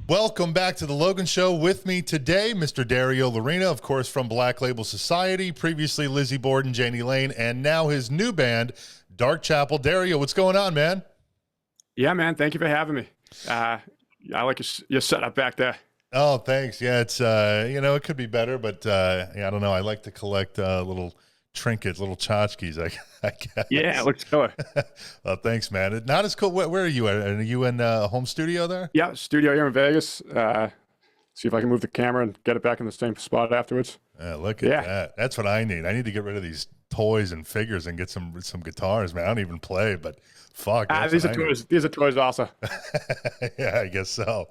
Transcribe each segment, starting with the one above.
Welcome back to the Logan Show. With me today, Mr. Dario Lorina, of course, from Black Label Society, previously Lizzy Borden, Jani Lane, and now his new band, Dark Chapel. Dario, what's going on, man? Yeah, man. Thank you for having me. I like your setup back there. Oh, thanks. Yeah, it's, it could be better, but I don't know. I like to collect little trinkets, little tchotchkes, I guess. Yeah, it looks killer. Well, thanks, man. Not as cool. Where are you at? Are you in a home studio there? Yeah, studio here in Vegas. See if I can move the camera and get it back in the same spot afterwards. Look at that. That's what I need. I need to get rid of these toys and figures and get some guitars, man. I don't even play, but fuck. These are toys. These are toys also. Yeah, I guess so.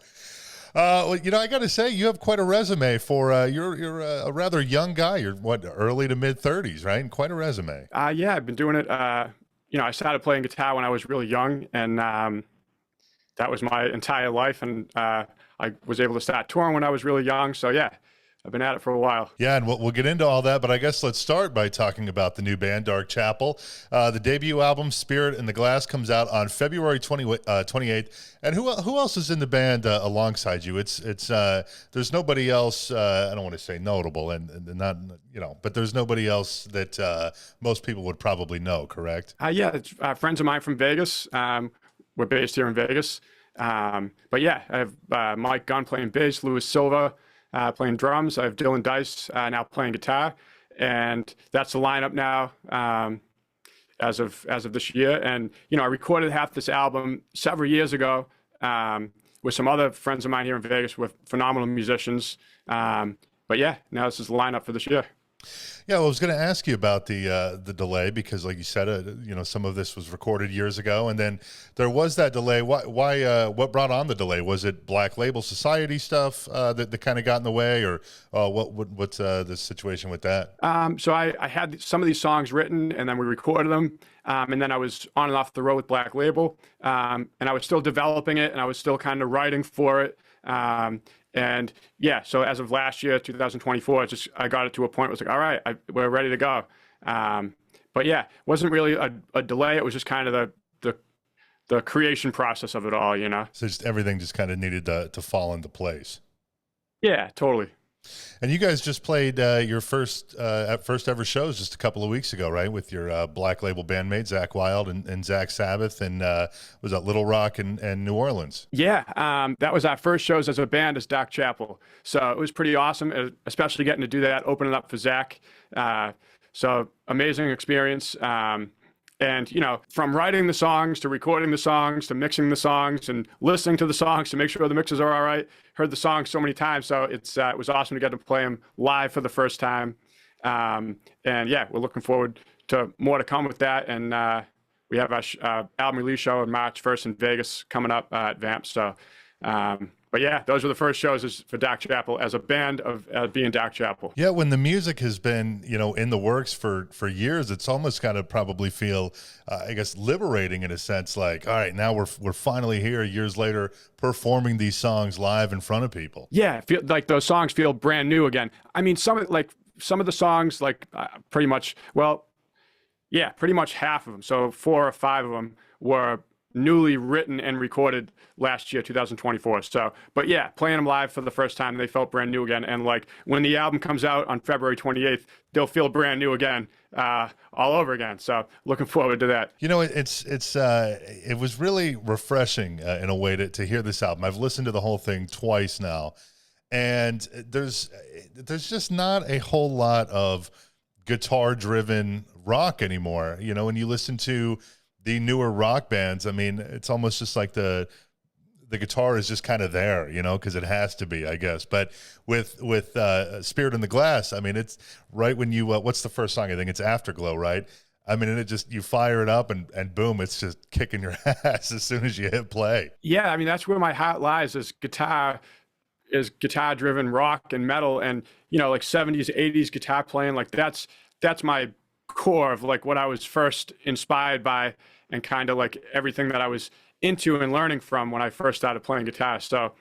Well, I got to say, you have quite a resume for you're a rather young guy. You're early to mid 30s, right? And quite a resume. Yeah, I've been doing it. I started playing guitar when I was really young, and that was my entire life. And I was able to start touring when I was really young. So yeah, I've been at it for a while. Yeah, and we'll get into all that, but I guess let's start by talking about the new band, Dark Chapel. The debut album, Spirit in the Glass, comes out on February 28th. And who else is in the band alongside you? It's there's nobody else. I don't want to say notable, and not but there's nobody else that most people would probably know. Correct? Yeah, it's friends of mine from Vegas. We're based here in Vegas. But yeah, I have Mike Gunn playing bass, Louis Silva playing drums. I have Dylan Dice now playing guitar, and that's the lineup now as of this year. And I recorded half this album several years ago with some other friends of mine here in Vegas with phenomenal musicians. But yeah, now this is the lineup for this year. Yeah, well, I was going to ask you about the delay because, like you said, some of this was recorded years ago, and then there was that delay. Why? What brought on the delay? Was it Black Label Society stuff that kind of got in the way, or what's the situation with that? So I had some of these songs written, and then we recorded them, and then I was on and off the road with Black Label, and I was still developing it, and I was still kind of writing for it. And yeah, so as of last year, 2024, I got it to a point where it was like, all right, we're ready to go. But yeah, it wasn't really a delay. It was just kind of the creation process of it all, So just everything just kind of needed to fall into place. Yeah, totally. And you guys just played your first ever shows just a couple of weeks ago, right? With your Black Label bandmates, Zakk Wylde and Zach Sabbath, and was that Little Rock and New Orleans? Yeah, that was our first shows as a band as Dark Chapel. So it was pretty awesome, especially getting to do that, opening up for Zach. So amazing experience. And, from writing the songs to recording the songs to mixing the songs and listening to the songs to make sure the mixes are all right. Heard the songs so many times. So it was awesome to get to play them live for the first time. And yeah, we're looking forward to more to come with that. And we have our album release show on March 1st in Vegas coming up at Vamp. So, but yeah, those were the first shows for Dark Chapel as a band of being Dark Chapel. Yeah, when the music has been, in the works for years, it's almost got to probably feel, I guess, liberating in a sense. Like, all right, now we're finally here years later performing these songs live in front of people. Yeah, feel like those songs feel brand new again. I mean, some of the songs, pretty much half of them. So 4 or 5 of them were newly written and recorded last year, 2024. So, but yeah, playing them live for the first time, they felt brand new again. And when the album comes out on February 28th, they'll feel brand new again, all over again. So looking forward to that. It was really refreshing in a way to hear this album. I've listened to the whole thing twice now, and there's just not a whole lot of guitar driven rock anymore. When you listen to the newer rock bands, I mean, it's almost just like the guitar is just kind of there, because it has to be, I guess. But with Spirit in the Glass, I mean, it's right when you what's the first song? I think it's Afterglow, right? I mean, and it just, you fire it up and boom, it's just kicking your ass as soon as you hit play. Yeah, I mean, that's where my heart lies, is guitar driven rock and metal, and 70s, 80s guitar playing. That's my core of what I was first inspired by, and kind of everything that I was into and learning from when I first started playing guitar. So,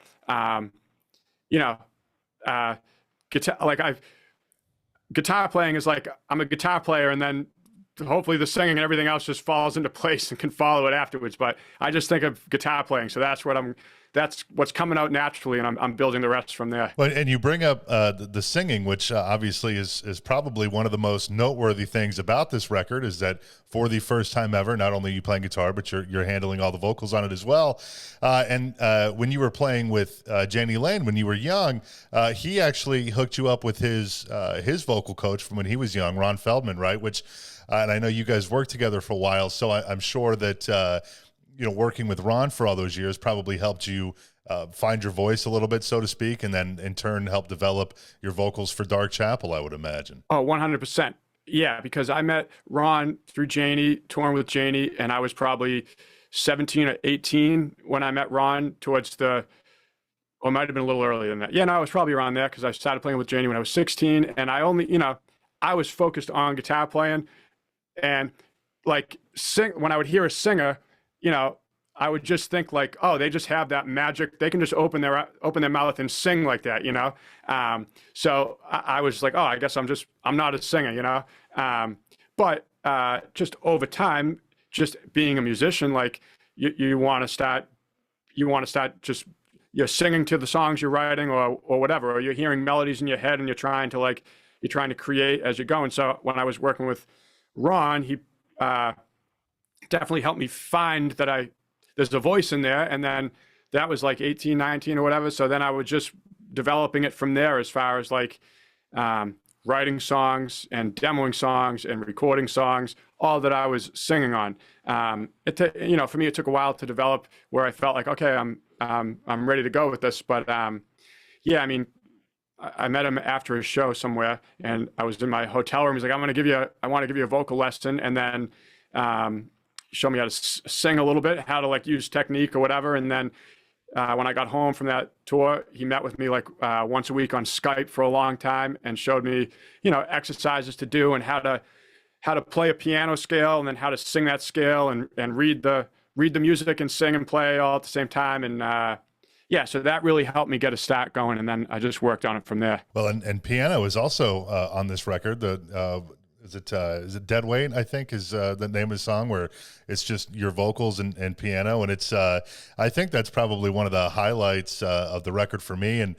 guitar playing is I'm a guitar player, and then hopefully the singing and everything else just falls into place and can follow it afterwards. But I just think of guitar playing, so that's what I'm that's what's coming out naturally, and I'm building the rest from there. Well, and you bring up the singing, which obviously is probably one of the most noteworthy things about this record, is that for the first time ever, not only are you playing guitar, but you're handling all the vocals on it as well. And when you were playing with Jani Lane when you were young, he actually hooked you up with his vocal coach from when he was young, Ron Feldman, right? Which, and I know you guys worked together for a while, so I'm sure that working with Ron for all those years probably helped you find your voice a little bit, so to speak, and then in turn help develop your vocals for Dark Chapel, I would imagine. Oh, 100%. Yeah, because I met Ron through Jani, touring with Jani, and I was probably 17 or 18 when I met Ron towards it might have been a little earlier than that. Yeah, no, I was probably around there because I started playing with Jani when I was 16, and I only, I was focused on guitar playing, and like when I would hear a singer, I would just think like, oh, they just have that magic. They can just open their mouth and sing like that, So I was like, oh, I guess I'm not a singer, But just over time, just being a musician, like you want to start just you're singing to the songs you're writing or whatever, or you're hearing melodies in your head and you're trying to create as you're going. So when I was working with Ron, he definitely helped me find that there's a voice in there. And then that was like 18, 19 or whatever. So then I was just developing it from there as far as like writing songs and demoing songs and recording songs, all that I was singing on. For me, it took a while to develop where I felt like, okay, I'm ready to go with this. But yeah, I mean, I met him after a show somewhere, and I was in my hotel room. He's like, I want to give you a vocal lesson, and then show me how to sing a little bit, how to like use technique or whatever. And then when I got home from that tour, he met with me like once a week on Skype for a long time and showed me, exercises to do and how to play a piano scale and then how to sing that scale and read the music and sing and play all at the same time. And yeah, so that really helped me get a start going, and then I just worked on it from there. Well, and piano is also on this record. Is it Dead Weight, I think, is the name of the song, where it's just your vocals and piano. And it's I think that's probably one of the highlights of the record for me. And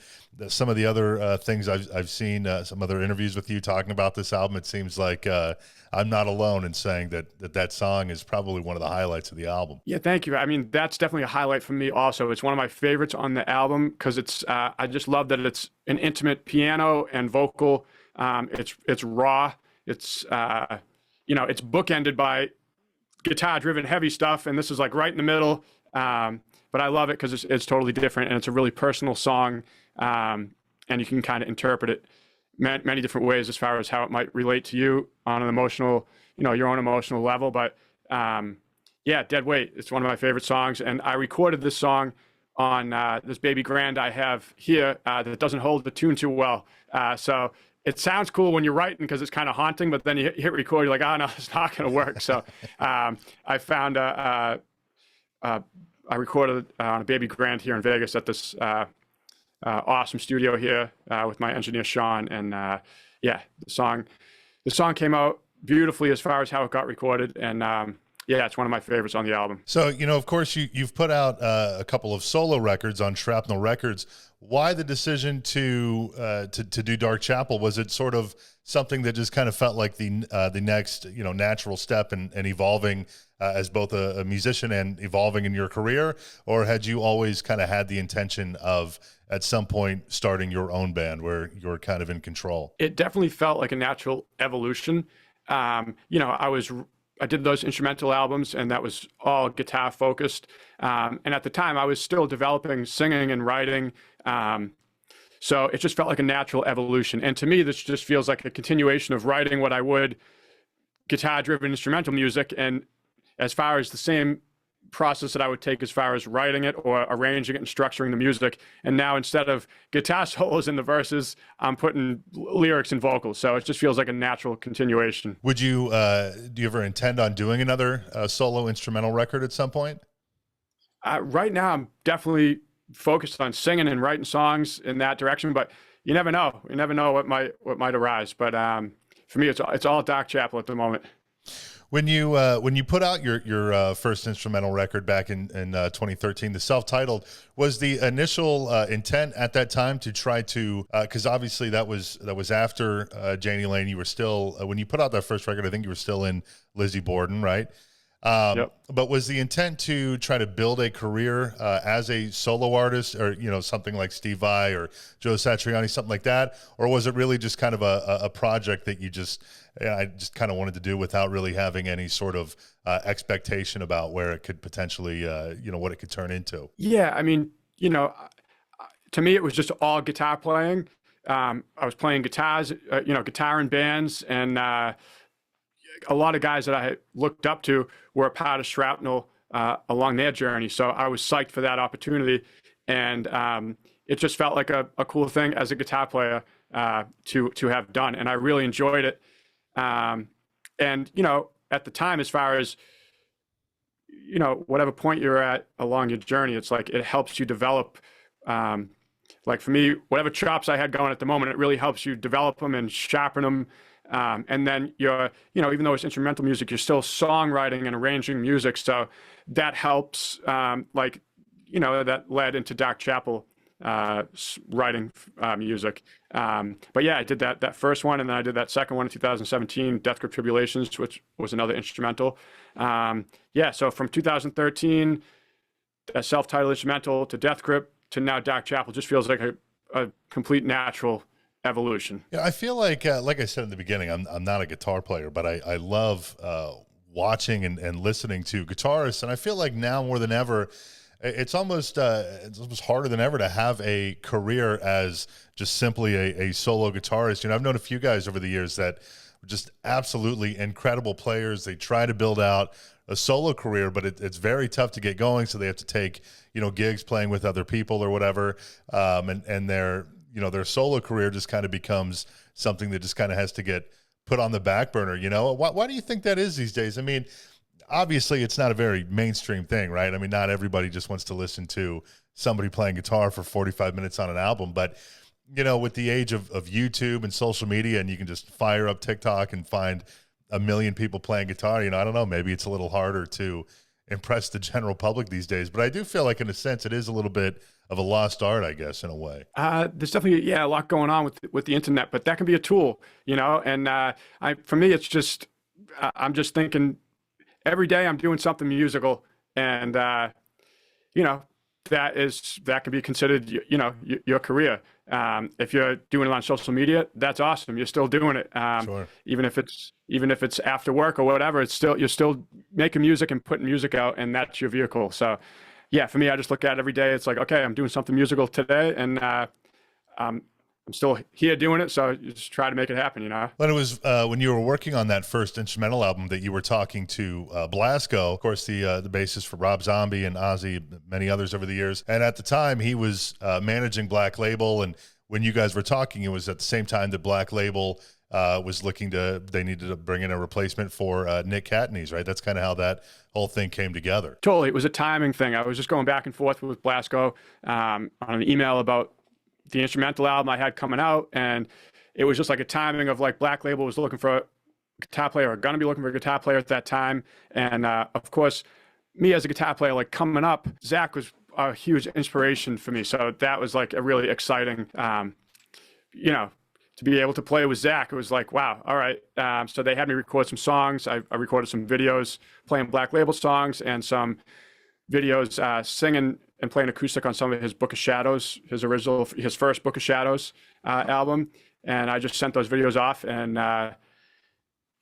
some of the other things I've seen, some other interviews with you talking about this album, it seems like I'm not alone in saying that song is probably one of the highlights of the album. Yeah, thank you. I mean, that's definitely a highlight for me also. It's one of my favorites on the album because it's I just love that it's an intimate piano and vocal. It's raw. It's it's bookended by guitar-driven heavy stuff, and this is like right in the middle. But I love it because it's totally different, and it's a really personal song, and you can kind of interpret it many different ways as far as how it might relate to you on an emotional, your own emotional level. But yeah, Dead Weight, it's one of my favorite songs, and I recorded this song on this baby grand I have here that doesn't hold the tune too well. So it sounds cool when you're writing because it's kind of haunting, but then you hit record, you're like, oh no, it's not going to work. So I found I recorded on a baby grand here in Vegas at this awesome studio here with my engineer Sean, and yeah, the song came out beautifully as far as how it got recorded, and yeah, it's one of my favorites on the album. So, of course, you've put out a couple of solo records on Shrapnel Records. Why the decision to do Dark Chapel? Was it sort of something that just kind of felt like the next natural step in evolving as both a musician and evolving in your career, or had you always kind of had the intention of at some point starting your own band where you're kind of in control? It definitely felt like a natural evolution. I did those instrumental albums, and that was all guitar focused. And at the time, I was still developing singing and writing. So it just felt like a natural evolution. And to me, this just feels like a continuation of writing what I would, guitar-driven instrumental music. And as far as the same process that I would take as far as writing it or arranging it and structuring the music. And now instead of guitar solos in the verses, I'm putting lyrics and vocals. So it just feels like a natural continuation. Would you, do you ever intend on doing another solo instrumental record at some point? Right now, I'm definitely focused on singing and writing songs in that direction, but you never know. You never know what might arise. But for me, it's all Dark Chapel at the moment. When you put out your first instrumental record back in 2013, the self-titled, was the initial intent at that time to try to, because obviously that was after Jani Lane. You were still when you put out that first record, I think you were still in Lizzy Borden, right? Yep. But was the intent to try to build a career as a solo artist, or something like Steve Vai or Joe Satriani, something like that, or was it really just kind of a project that I just kind of wanted to do without really having any sort of expectation about where it could potentially, what it could turn into? Yeah, I mean, to me, it was just all guitar playing. I was playing guitars, guitar in bands, and a lot of guys that I looked up to were a part of Shrapnel along their journey. So I was psyched for that opportunity, and it just felt like a cool thing as a guitar player to have done, and I really enjoyed it. And at the time, as far as whatever point you're at along your journey, it's like it helps you develop. Like for me, whatever chops I had going at the moment, it really helps you develop them and sharpen them. And then even though it's instrumental music, you're still songwriting and arranging music. So that helps, that led into Dark Chapel, writing music. But yeah, I did that first one, and then I did that second one in 2017, Death Grip Tribulations, which was another instrumental. So from 2013, a self-titled instrumental, to Death Grip, to now Dark Chapel, just feels like a complete natural evolution. Yeah, I feel like I said in the beginning, I'm not a guitar player, but I love watching and listening to guitarists, and I feel like now more than ever, it's almost harder than ever to have a career as just simply a solo guitarist. I've known a few guys over the years that are just absolutely incredible players. They try to build out a solo career, but it's very tough to get going. So they have to take gigs playing with other people or whatever, and their solo career just kind of becomes something that just kind of has to get put on the back burner. Why do you think that is these days? I mean, obviously it's not a very mainstream thing, right? I mean, not everybody just wants to listen to somebody playing guitar for 45 minutes on an album, but with the age of YouTube and social media, and you can just fire up TikTok and find a million people playing guitar, I don't know, maybe it's a little harder to impress the general public these days, but I do feel like in a sense it is a little bit of a lost art, I guess, in a way. There's definitely, a lot going on with the internet, but that can be a tool, and for me, it's just, I'm just thinking every day I'm doing something musical, and, that can be considered, your career. If you're doing it on social media, that's awesome. You're still doing it. Sure. Even if it's after work or whatever, you're still making music and putting music out, and that's your vehicle. So yeah, for me, I just look at it every day. It's like, okay, I'm doing something musical today, and I'm still here doing it. So you just try to make it happen, But it was when you were working on that first instrumental album that you were talking to Blasco, of course, the bassist for Rob Zombie and Ozzy, many others over the years. And at the time, he was managing Black Label. And when you guys were talking, it was at the same time that Black Label was they needed to bring in a replacement for Nick Catney's, right? That's kind of how that whole thing came together. Totally. It was a timing thing. I was just going back and forth with Blasco on an email about the instrumental album I had coming out, and it was just like a timing of like Black Label was looking for a guitar player, or gonna be looking for a guitar player at that time. And of course, me as a guitar player, like coming up, Zakk was a huge inspiration for me. So that was like a really exciting, to be able to play with Zakk. It was like, wow, all right. So they had me record some songs. I recorded some videos playing Black Label songs, and some videos singing and playing acoustic on some of his Book of Shadows, his first Book of Shadows album. And I just sent those videos off, and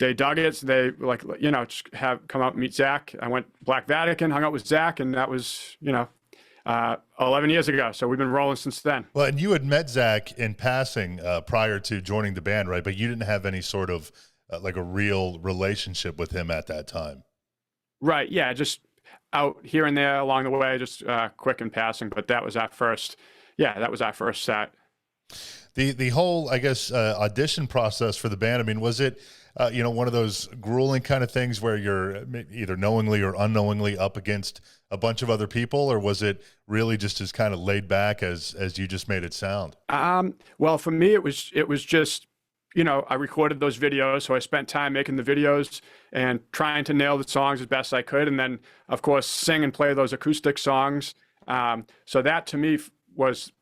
they dug it. So they were like, just come out and meet Zakk. I went Black Vatican, hung out with Zakk, and that was, 11 years ago. So we've been rolling since then. Well, and you had met Zakk in passing prior to joining the band, right? But you didn't have any sort of like a real relationship with him at that time. Right. Yeah. Just out here and there along the way, just quick in passing. But that was our first set. The whole, I guess, audition process for the band, I mean, was it, one of those grueling kind of things where you're either knowingly or unknowingly up against a bunch of other people, or was it really just as kind of laid back as you just made it sound? Well, for me, it was just, I recorded those videos. So I spent time making the videos and trying to nail the songs as best I could. And then, of course, sing and play those acoustic songs. So that to me was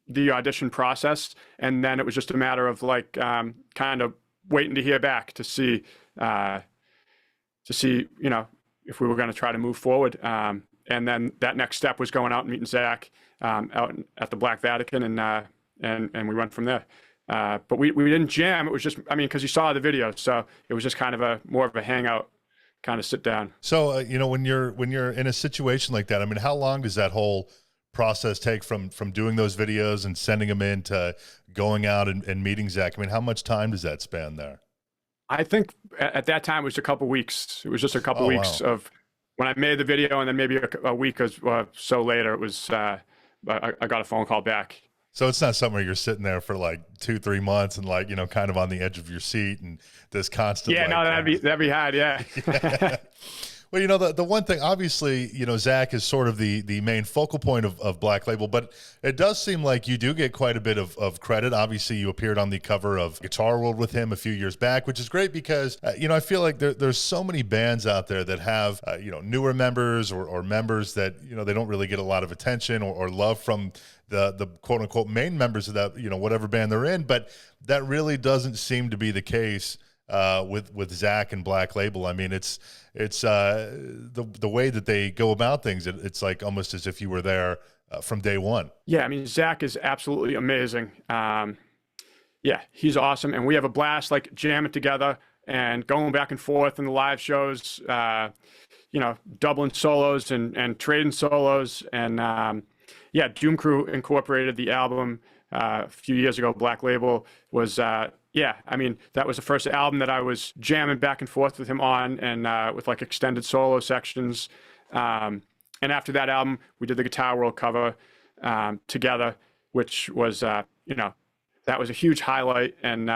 the audition process. And then it was just a matter of like kind of waiting to hear back to see, if we were going to try to move forward. And then that next step was going out and meeting Zakk out at the Black Vatican, and we went from there. But we didn't jam. It was just, because you saw the video, so it was just kind of more of a hangout, kind of sit down. So when you're in a situation like that, how long does that whole process take from doing those videos and sending them in to going out and meeting Zakk? How much time does that span there? I think at that time it was a couple weeks. It was just a couple weeks of when I made the video, and then maybe a week or so later, it was I got a phone call back. So it's not something where you're sitting there for like 2-3 months and like, kind of on the edge of your seat and this constant. Yeah, like, that'd be hard. Yeah. Yeah. Well, the one thing, obviously, Zakk is sort of the main focal point of Black Label, but it does seem like you do get quite a bit of credit. Obviously, you appeared on the cover of Guitar World with him a few years back, which is great because, I feel like there's so many bands out there that have, newer members or members that, they don't really get a lot of attention or love from the quote unquote main members of that, whatever band they're in. But that really doesn't seem to be the case with Zakk and Black Label. It's the way that they go about things. It's like almost as if you were there from day one. Yeah, Zakk is absolutely amazing. Yeah, he's awesome, and we have a blast like jamming together and going back and forth in the live shows. Doubling solos and trading solos, and Doom Crew incorporated the album a few years ago. Black Label was. That was the first album that I was jamming back and forth with him on, and with like extended solo sections. And after that album, we did the Guitar World cover together, which was, that was a huge highlight. And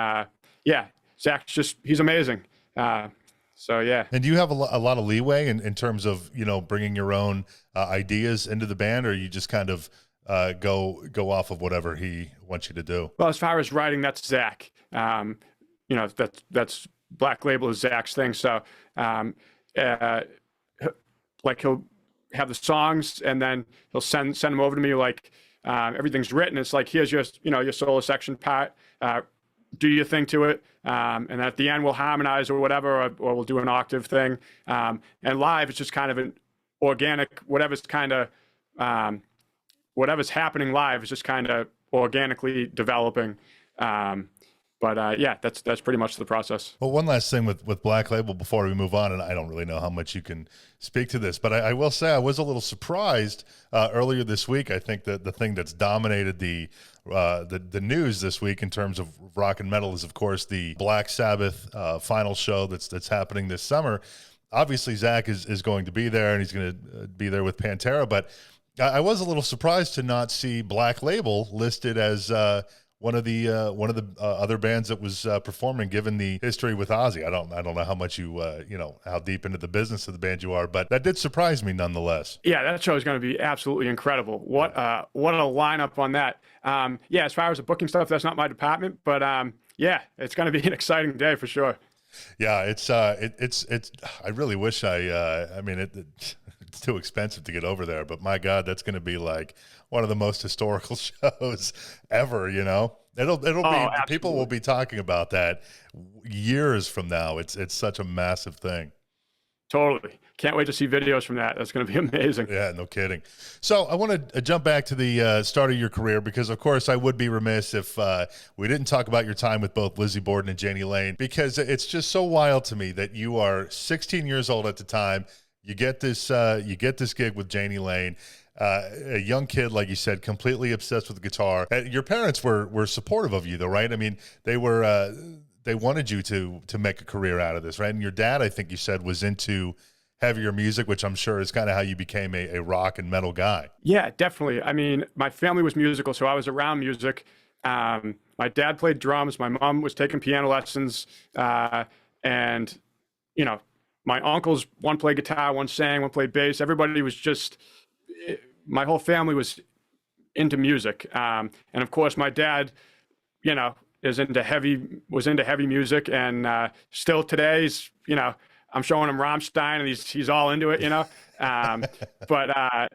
Zakk's he's amazing. So yeah. And do you have a lot of leeway in terms of, bringing your own ideas into the band, or you just kind of go off of whatever he wants you to do? Well, as far as writing, that's Zakk. That's Black Label is Zakk's thing. So, like he'll have the songs and then he'll send them over to me. Like, everything's written. It's like, here's your solo section part, do your thing to it. And at the end we'll harmonize or whatever, or we'll do an octave thing. And live, it's just kind of an organic, whatever's happening live is just kind of organically developing. That's pretty much the process. Well, one last thing with Black Label before we move on, and I don't really know how much you can speak to this, but I will say I was a little surprised earlier this week. I think that the thing that's dominated the news this week in terms of rock and metal is, of course, the Black Sabbath final show that's happening this summer. Obviously, Zakk is going to be there, and he's going to be there with Pantera, but I was a little surprised to not see Black Label listed as one of the other bands that was performing, given the history with Ozzy. I don't know how much you how deep into the business of the band you are, but that did surprise me nonetheless. Yeah, that show is going to be absolutely incredible. What a lineup on that. As far as the booking stuff, that's not my department, but it's going to be an exciting day for sure. Yeah, it's I really wish it's too expensive to get over there, but my God, that's going to be like one of the most historical shows ever. It'll be, absolutely. People will be talking about that years from now. It's such a massive thing. Totally. Can't wait to see videos from that. That's going to be amazing. Yeah, no kidding. So I want to jump back to the start of your career, because, of course, I would be remiss if we didn't talk about your time with both Lizzy Borden and Jani Lane, because it's just so wild to me that you are 16 years old at the time. You get this gig with Jani Lane, a young kid, like you said, completely obsessed with the guitar. Your parents were supportive of you, though, right? They were they wanted you to make a career out of this, right? And your dad, I think you said, was into heavier music, which I'm sure is kind of how you became a rock and metal guy. Yeah, definitely. My family was musical, so I was around music. My dad played drums. My mom was taking piano lessons, and my uncles, one played guitar, one sang, one played bass. Everybody was my whole family was into music. And of course, my dad, was into heavy music, and still today's, I'm showing him Rammstein, and he's all into it, But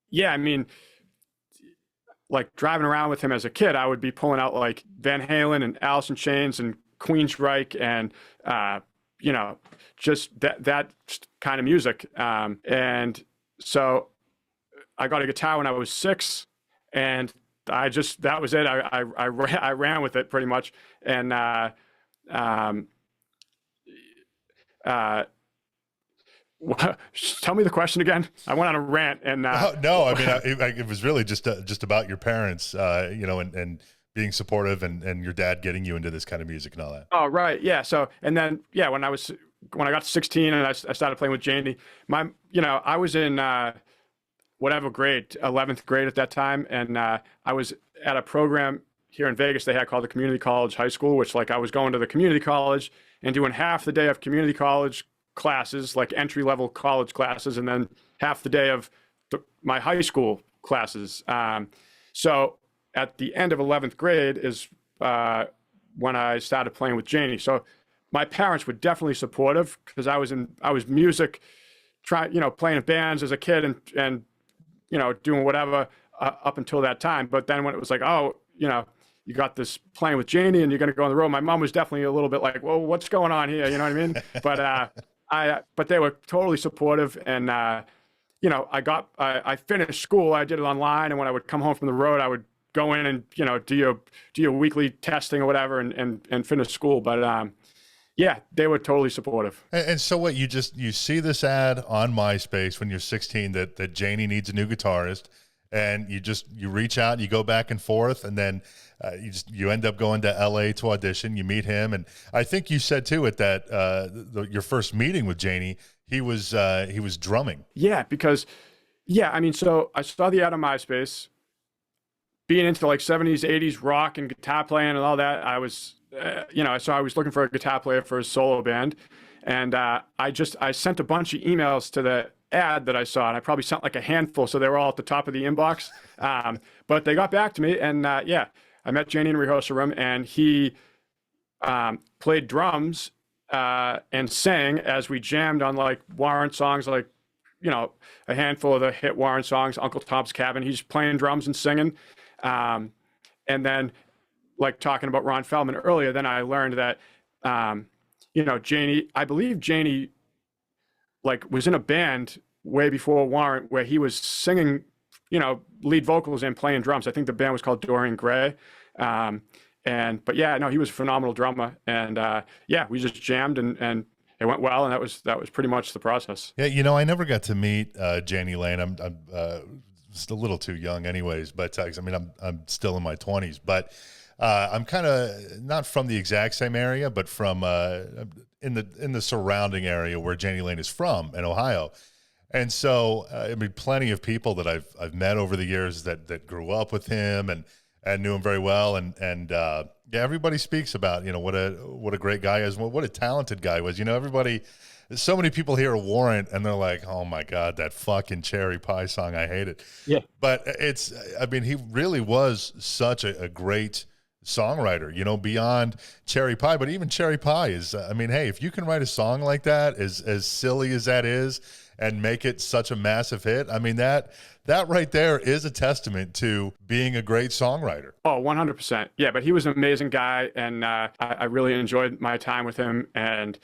yeah, I mean, like driving around with him as a kid, I would be pulling out like Van Halen and Alice in Chains and Queensryche and just that kind of music. And so I got a guitar when I was 6, and that was it. I ran with it pretty much. And tell me the question again. I went on a rant, and no, I mean, it was really just about your parents, and being supportive, and your dad getting you into this kind of music and all that. Oh, right, yeah. So, and then when I got to 16 and I started playing with Jani, I was in whatever grade, 11th grade at that time, and I was at a program here in Vegas they had called the Community College High School, which like I was going to the community college and doing half the day of community college classes, like entry-level college classes, and then half the day of my high school classes. So at the end of 11th grade is when I started playing with Jani. So my parents were definitely supportive because I was music, playing in bands as a kid and doing whatever up until that time. But then when it was like, you got this playing with Jani and you're going to go on the road, my mom was definitely a little bit like, well, what's going on here? You know what I mean? But but they were totally supportive, and I finished school. I did it online, and when I would come home from the road, I would go in and do your weekly testing or whatever, and finish school. But yeah, they were totally supportive. And so what? You see this ad on MySpace when you're 16 that Jani needs a new guitarist, and you reach out, you go back and forth, and then you end up going to LA to audition. You meet him, and I think you said too at that your first meeting with Jani, he was drumming. Yeah, because I mean, so I saw the ad on MySpace. Being into like 70s, 80s rock and guitar playing and all that, I was so I was looking for a guitar player for a solo band, and I sent a bunch of emails to the ad that I saw, and I probably sent like a handful, so they were all at the top of the inbox. But they got back to me, and I met Jani in a rehearsal room, and he played drums and sang as we jammed on like Warrant songs, like a handful of the hit Warrant songs, Uncle Tom's Cabin. He's playing drums and singing, and then like talking about Ron Feldman earlier. Then I learned that Jani, I believe Jani like was in a band way before Warrant where he was singing, lead vocals and playing drums. I think the band was called Dorian Gray. But yeah, no, he was a phenomenal drummer, and we just jammed and it went well, and that was pretty much the process. Yeah, I never got to meet Jani Lane. I'm just a little too young, anyways. But I mean, I'm still in my 20s, but I'm kind of not from the exact same area, but from in the surrounding area where Jani Lane is from in Ohio. And so, I mean, plenty of people that I've met over the years that grew up with him and knew him very well. And everybody speaks about, what a great guy is, what a talented guy was. Everybody, so many people hear Warrant and they're like, oh my God, that fucking Cherry Pie song, I hate it. Yeah. But he really was such a great songwriter, beyond Cherry Pie. But even Cherry Pie is, hey, if you can write a song like that, as silly as that is, and make it such a massive hit, that right there is a testament to being a great songwriter. Oh, 100%. Yeah, but he was an amazing guy, and I really enjoyed my time with him. And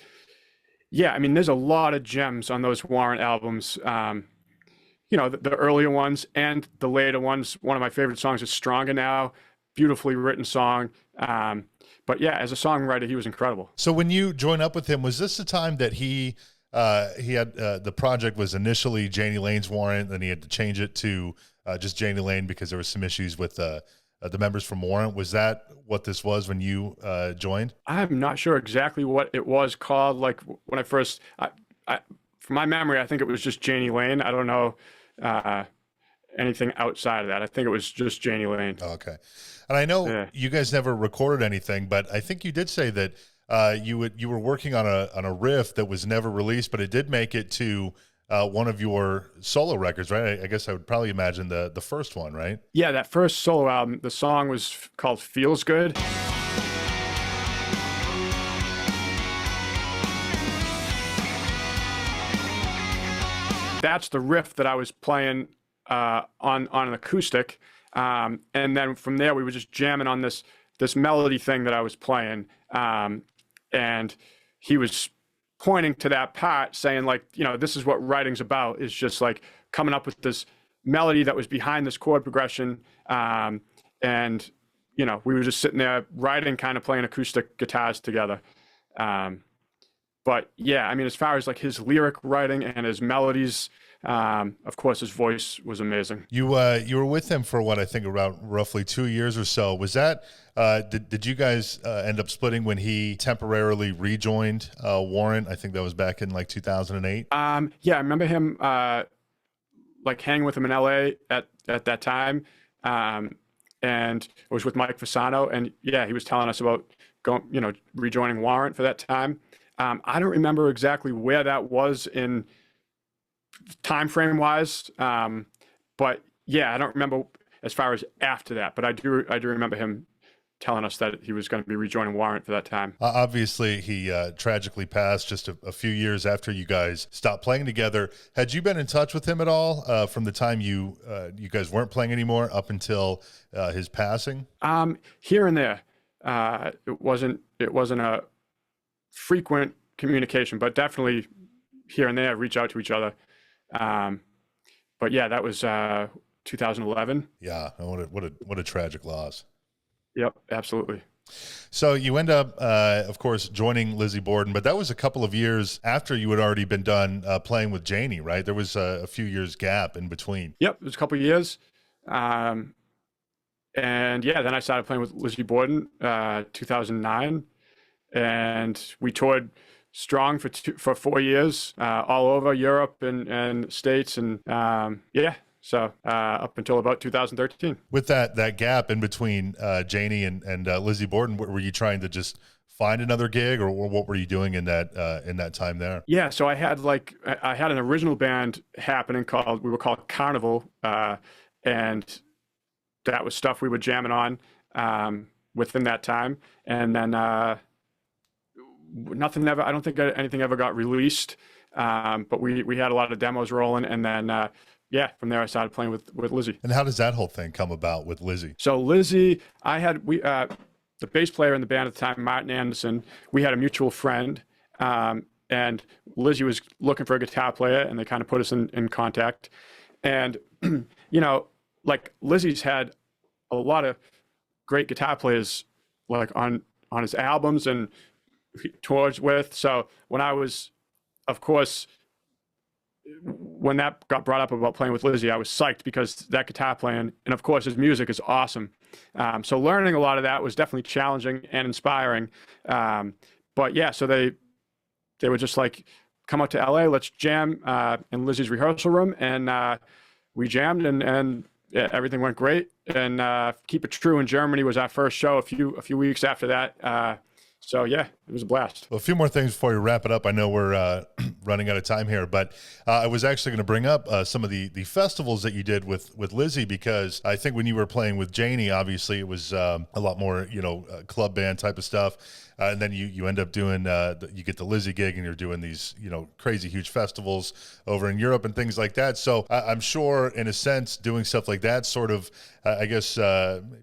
yeah, there's a lot of gems on those Warrant albums. The earlier ones and the later ones. One of my favorite songs is Stronger Now. Beautifully written song. But yeah, as a songwriter, he was incredible. So when you joined up with him, was this the time that he had the project was initially Jani Lane's Warrant, then he had to change it to just Jani Lane because there was some issues with the members from Warrant? Was that what this was when you joined? I'm not sure exactly what it was called. Like when I first, from my memory, I think it was just Jani Lane. I don't know anything outside of that. I think it was just Jani Lane. Okay. And I know you guys never recorded anything, but I think you did say that you were working on a riff that was never released, but it did make it to one of your solo records, right? I guess I would probably imagine the first one, right? Yeah, that first solo album, the song was called Feels Good. That's the riff that I was playing on an acoustic, and then from there we were just jamming on this melody thing that I was playing, and he was pointing to that part, saying like, you know, this is what writing's about, is just like coming up with this melody that was behind this chord progression, and you know, we were just sitting there writing, kind of playing acoustic guitars together. But yeah, I mean, as far as like his lyric writing and his melodies, of course, his voice was amazing. You were with him for what, I think around roughly 2 years or so. Was that did you guys end up splitting when he temporarily rejoined Warrant? I think that was back in like 2008. Yeah, I remember him like hanging with him in LA at that time, and I was with Mike Fasano, and yeah, he was telling us about going, you know, rejoining Warrant for that time. I don't remember exactly where that was in time frame wise, but yeah, I don't remember as far as after that, but I do remember him telling us that he was going to be rejoining Warrant for that time. Obviously, he tragically passed just a few years after you guys stopped playing together. Had you been in touch with him at all from the time you guys weren't playing anymore up until his passing? Here and there. It wasn't a frequent communication, but definitely here and there reach out to each other. But yeah, that was 2011. Yeah, what a tragic loss. Yep, absolutely. So you end up, of course, joining Lizzy Borden, but that was a couple of years after you had already been done playing with Jani, right? There was a few years gap in between. Yep, it was a couple of years. And yeah, then I started playing with Lizzy Borden, 2009, and we toured strong for 4 years, all over Europe and States, and yeah. So up until about 2013. With that gap in between Jani and Lizzy Borden, were you trying to just find another gig, or what were you doing in that time there? Yeah, so I had an original band happening we were called Carnival, and that was stuff we were jamming on within that time, and then I don't think anything ever got released, but we had a lot of demos rolling, and then yeah, from there I started playing with Lizzy. And how does that whole thing come about with Lizzy? So Lizzy, the bass player in the band at the time, Martin Anderson, we had a mutual friend, and Lizzy was looking for a guitar player, and they kind of put us in contact. And, you know, like Lizzy's had a lot of great guitar players like on his albums and tours with. So when I was, of course, when that got brought up about playing with Lizzy, I was psyched because that guitar playing, and of course his music is awesome. So learning a lot of that was definitely challenging and inspiring. But yeah, so they were just like, come out to LA, let's jam in Lizzy's rehearsal room, and we jammed, and yeah, everything went great. And Keep It True in Germany was our first show a few weeks after that. So yeah, it was a blast. Well, a few more things before we wrap it up. I know we're running out of time here, but I was actually going to bring up some of the festivals that you did with Lizzy, because I think when you were playing with Jani, obviously it was a lot more, you know, club band type of stuff. And then you end up doing, you get the Lizzy gig, and you're doing these, you know, crazy huge festivals over in Europe and things like that. So I'm sure, in a sense, doing stuff like that sort of, I guess,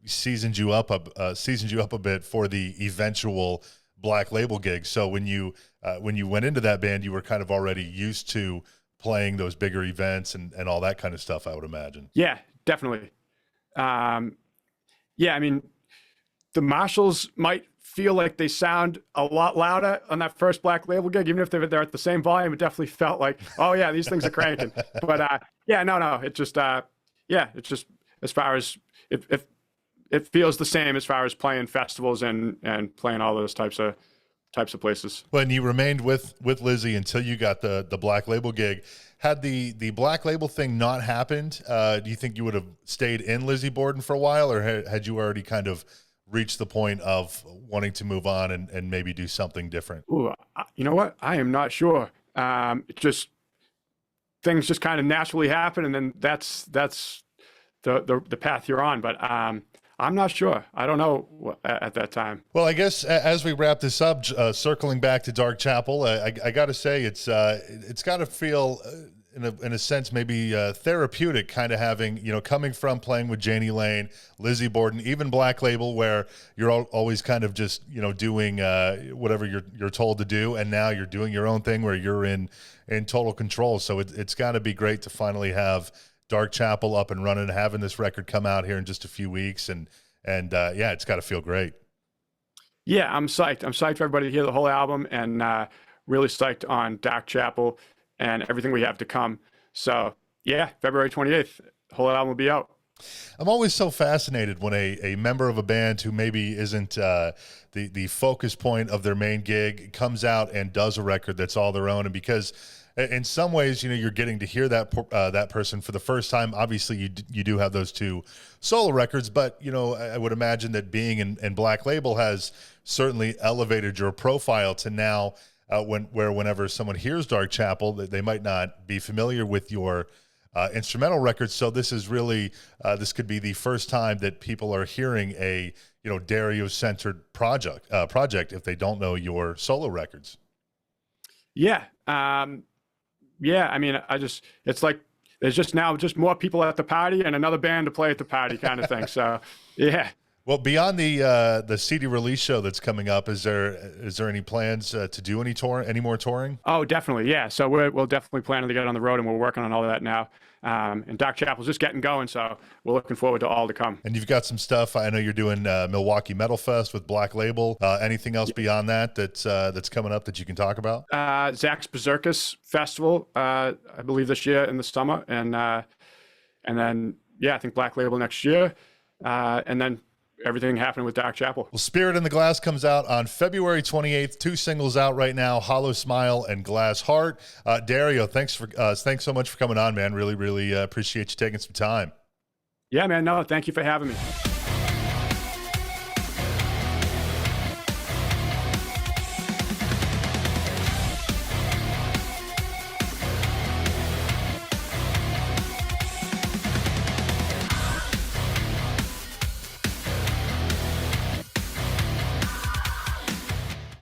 seasoned you up a bit for the eventual Black Label gig. So when you went into that band, you were kind of already used to playing those bigger events and all that kind of stuff, I would imagine. Yeah, definitely. Yeah, I mean, the Marshalls might feel like they sound a lot louder on that first Black Label gig, even if they're at the same volume. It definitely felt like, oh yeah, these things are cranking. But yeah, no, it just yeah, it's just, as far as it feels the same as far as playing festivals and playing all those types of places. When you remained with Lizzy until you got the Black Label gig, had the Black Label thing not happened, do you think you would have stayed in Lizzy Borden for a while, or had you already kind of reached the point of wanting to move on and maybe do something different? Ooh, you know what? I am not sure. It just, things just kind of naturally happen, and then that's the path you're on. But I'm not sure. I don't know at that time. Well, I guess as we wrap this up, circling back to Dark Chapel, I got to say it's got to feel in a sense maybe therapeutic, kind of having, you know, coming from playing with Jani Lane, Lizzy Borden, even Black Label, where you're always kind of just, you know, doing whatever you're told to do, and now you're doing your own thing where you're in total control. So it's got to be great to finally have Dark Chapel up and running, having this record come out here in just a few weeks, and yeah, it's got to feel great. Yeah, I'm psyched. I'm psyched for everybody to hear the whole album, and really psyched on Dark Chapel and everything we have to come. So yeah, February 28th, the whole album will be out. I'm always so fascinated when a member of a band who maybe isn't the focus point of their main gig comes out and does a record that's all their own. And because in some ways, you know, you're getting to hear that person for the first time. Obviously, you do have those two solo records, but, you know, I would imagine that being in Black Label has certainly elevated your profile to now whenever someone hears Dark Chapel, they might not be familiar with your instrumental records. So this is really this could be the first time that people are hearing a, you know, Dario-centered project if they don't know your solo records. Yeah. Yeah. I mean, it's like there's just now just more people at the party and another band to play at the party kind of thing. So yeah. Well, beyond the CD release show that's coming up, is there any plans to do any more touring? Oh, definitely, yeah. So we'll definitely planning to get on the road, and we're working on all of that now. And Dark Chapel's just getting going, so we're looking forward to all to come. And you've got some stuff. I know you're doing Milwaukee Metal Fest with Black Label. Anything else beyond that's coming up that you can talk about? Zakk's Berserkus Festival, I believe this year in the summer, and then yeah, I think Black Label next year, and then everything happening with Dark Chapel. Well, Spirit in the Glass comes out on February 28th. 2 singles out right now, Hollow Smile and Glass Heart. Dario, thanks so much for coming on, man. Really appreciate you taking some time. Yeah, man. No, thank you for having me.